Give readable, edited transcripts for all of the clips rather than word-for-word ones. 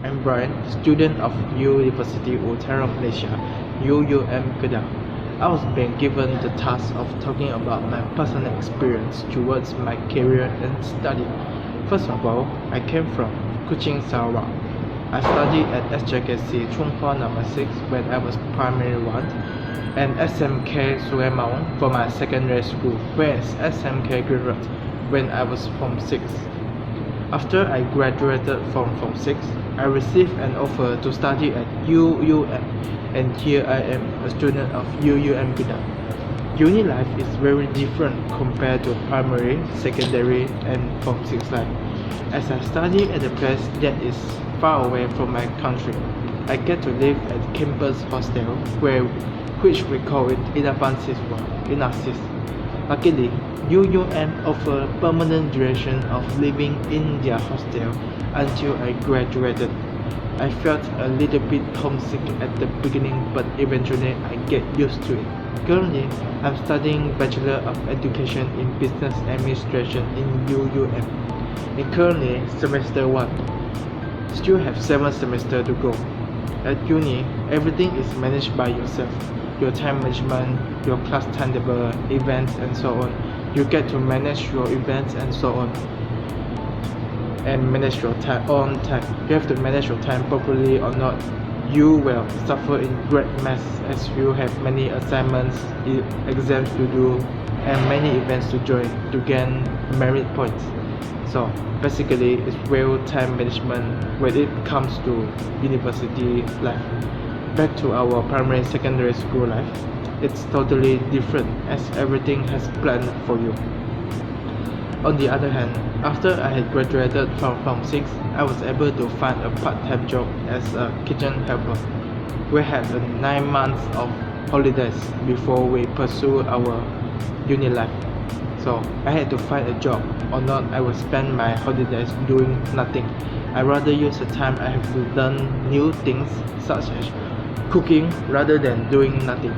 I'm Brian, student of University Utara Malaysia, UUM Kedah. I was being given the task of talking about my personal experience towards my career and study. First of all, I came from Kuching, Sarawak. I studied at SJKC Chunghua number 6 when I was primary 1 and SMK Sungai Maung for my secondary school, whereas SMK graduate when I was Form 6. After I graduated from Form 6, I received an offer to study at UUM, and here I am, a student of UUM Kedah. Uni life is very different compared to primary, secondary, and Form 6 life, as I study at a place that is far away from my country. I get to live at campus hostel, which we call it Inapan Siswa, Inasis. Luckily, UUM offer permanent duration of living in their hostel until I graduated. I felt a little bit homesick at the beginning, but eventually I get used to it. Currently, I'm studying Bachelor of Education in Business Administration in UUM. And currently semester 1. Still have 7 semesters to go. At uni, everything is managed by yourself. Your time management, your class timetable, events, and so on. You get to manage your events and so on, and manage your own time. You have to manage your time properly or not, you will suffer in great mess, as you have many assignments, exams to do, and many events to join to gain merit points. So basically, it's real time management when it comes to university life. Back to our primary secondary school life, it's totally different as everything has planned for you. On the other hand, after I had graduated from Form 6, I was able to find a part-time job as a kitchen helper. We had 9 months of holidays before we pursue our uni life. So I had to find a job, or not I will spend my holidays doing nothing. I rather use the time I have to learn new things such as cooking rather than doing nothing.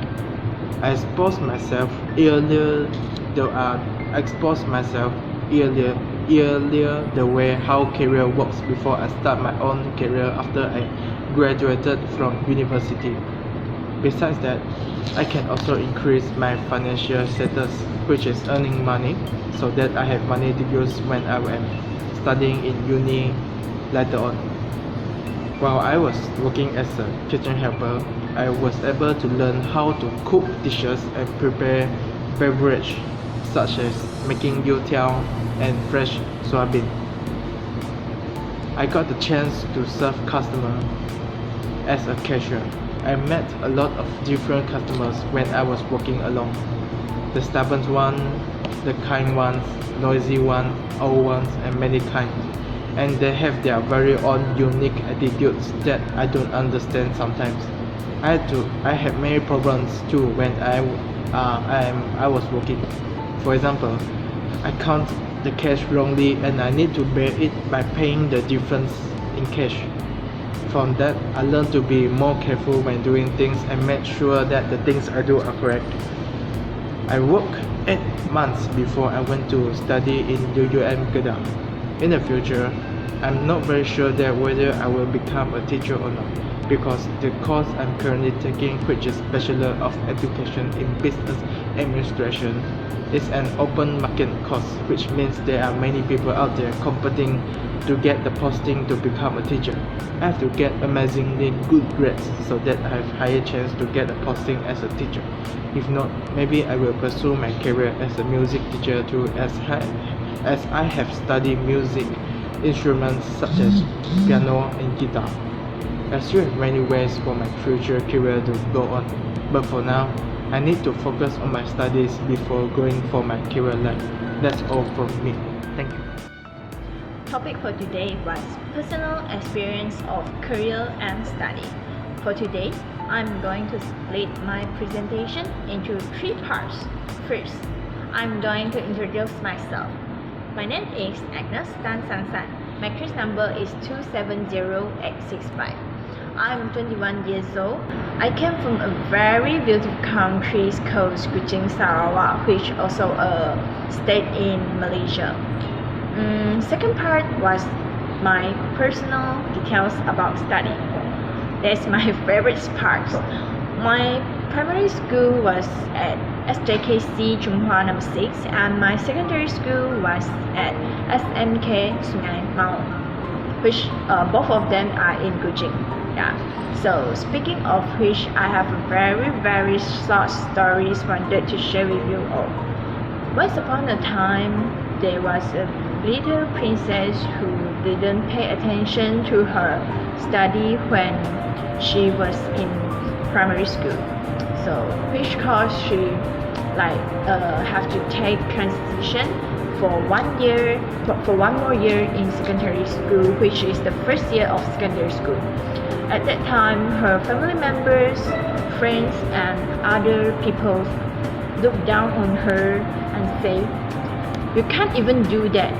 I exposed myself earlier the way how career works before I start my own career after I graduated from university. Besides that, I can also increase my financial status, which is earning money, so that I have money to use when I am studying in uni later on. While I was working as a kitchen helper, I was able to learn how to cook dishes and prepare beverage such as making youtiao and fresh soybean. I got the chance to serve customers as a cashier. I met a lot of different customers when I was working alone. The stubborn ones, the kind ones, noisy ones, old ones, and many kinds. And they have their very own unique attitudes that I don't understand sometimes. I had many problems too when I was working. For example, I count the cash wrongly and I need to bear it by paying the difference in cash. From that, I learned to be more careful when doing things and make sure that the things I do are correct. I worked 8 months before I went to study in UUM Kedah. In the future, I'm not very sure that whether I will become a teacher or not, because the course I'm currently taking, which is Bachelor of Education in Business Administration, is an open market course, which means there are many people out there competing to get the posting to become a teacher. I have to get amazingly good grades so that I have higher chance to get a posting as a teacher. If not, maybe I will pursue my career as a music teacher too, as I have studied music instruments such as piano and guitar. I still have many ways for my future career to go on, but for now, I need to focus on my studies before going for my career life. That's all from me. Thank you. Topic for today was personal experience of career and study. For today, I'm going to split my presentation into 3 parts. First, I'm going to introduce myself. My name is Agnes Tan Sansan. My case number is 270865. I'm 21 years old. I came from a very beautiful country called Kuching, Sarawak, which also a state in Malaysia. Second part was my personal details about study. That's my favorite part. My primary school was at SJKC Chunghua number 6 and my secondary school was at SMK Sungai Mau, which both of them are in Kuching. Yeah. So speaking of which, I have a very short stories wanted to share with you all. Once upon a time, there was a little princess who didn't pay attention to her study when she was in primary school. So which cause she have to take transition for 1 year, for one more year in secondary school, which is the first year of secondary school. At that time, her family members, friends, and other people look down on her and say, "You can't even do that.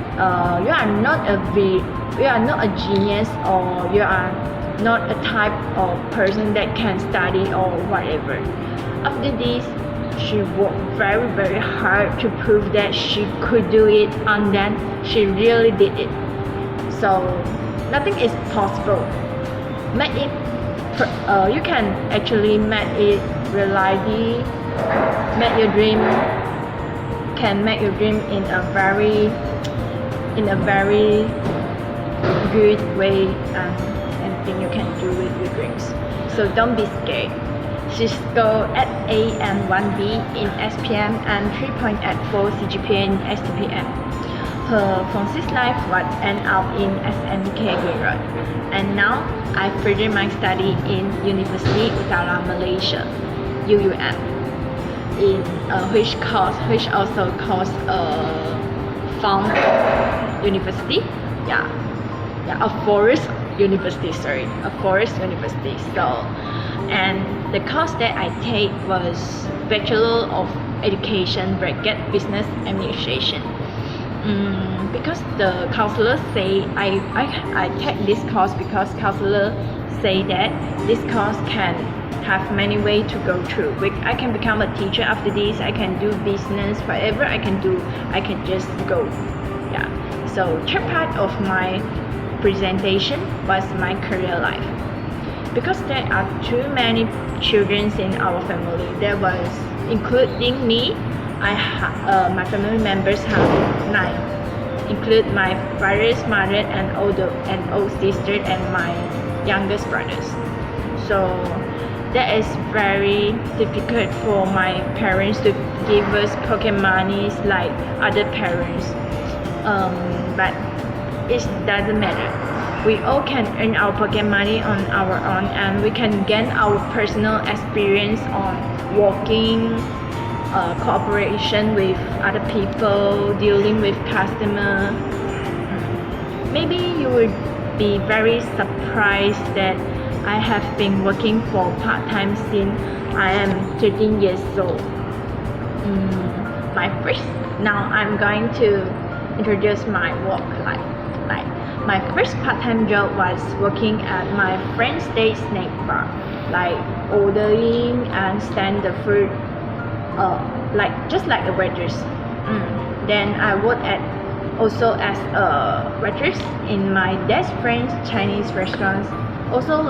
You are not a genius, or you are not a type of person that can study or whatever." After this, she worked very hard to prove that she could do it, and then she really did it. So nothing is possible. You can actually make it reality. Make your dream in a very good way, and anything you can do with your dreams. So don't be scared. She scored at A and 1B in SPM and 3.84 CGPA in STPM. Her Francis life was end up in SMK Green Road, and now I further my study in University Utara Malaysia, UUM, in which also calls farm university, a forest university. So, and the course that I take was Bachelor of Education / Business Administration. Because the counselor say I take this course because counselor say that this course can have many ways to go through. I can become a teacher after this. I can do business, whatever I can do, I can just go. Yeah. So third part of my presentation was my career life. Because there are too many children in our family, there was including me. My family members have 9, include my father's mother and old sister and my youngest brothers. So that is very difficult for my parents to give us pocket money like other parents. But it doesn't matter. We all can earn our pocket money on our own, and we can gain our personal experience on working, cooperation with other people, dealing with customers. Maybe you would be very surprised that I have been working for part-time since I am 13 years old. Now I'm going to introduce my work life. My first part-time job was working at my friend's day snack bar, ordering and stand the food, just like a waitress. Then I worked also as a waitress in my dad's friend's Chinese restaurants. Also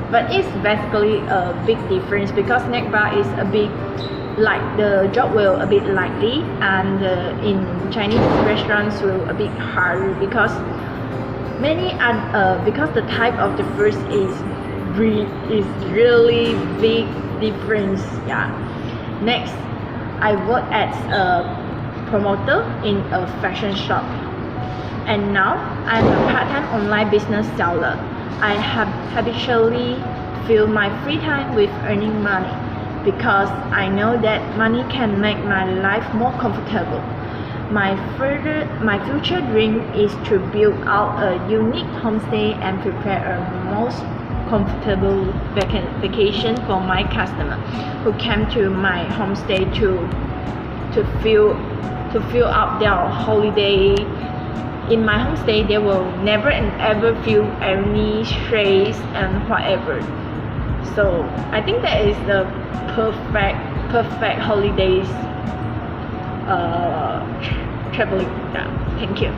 but it's basically a big difference because snack bar is a bit the job will a bit lightly, and in Chinese restaurants will a bit harder because because the type of the food is really big difference. Yeah. Next, I work as a promoter in a fashion shop, and now I'm a part-time online business seller. I have habitually fill my free time with earning money because I know that money can make my life more comfortable. My future dream is to build out a unique homestay and prepare a most comfortable vacation for my customer who came to my homestay to fill up their holiday. In my homestay, they will never and ever feel any stress and whatever. So I think that is the perfect holidays traveling. Yeah. Thank you.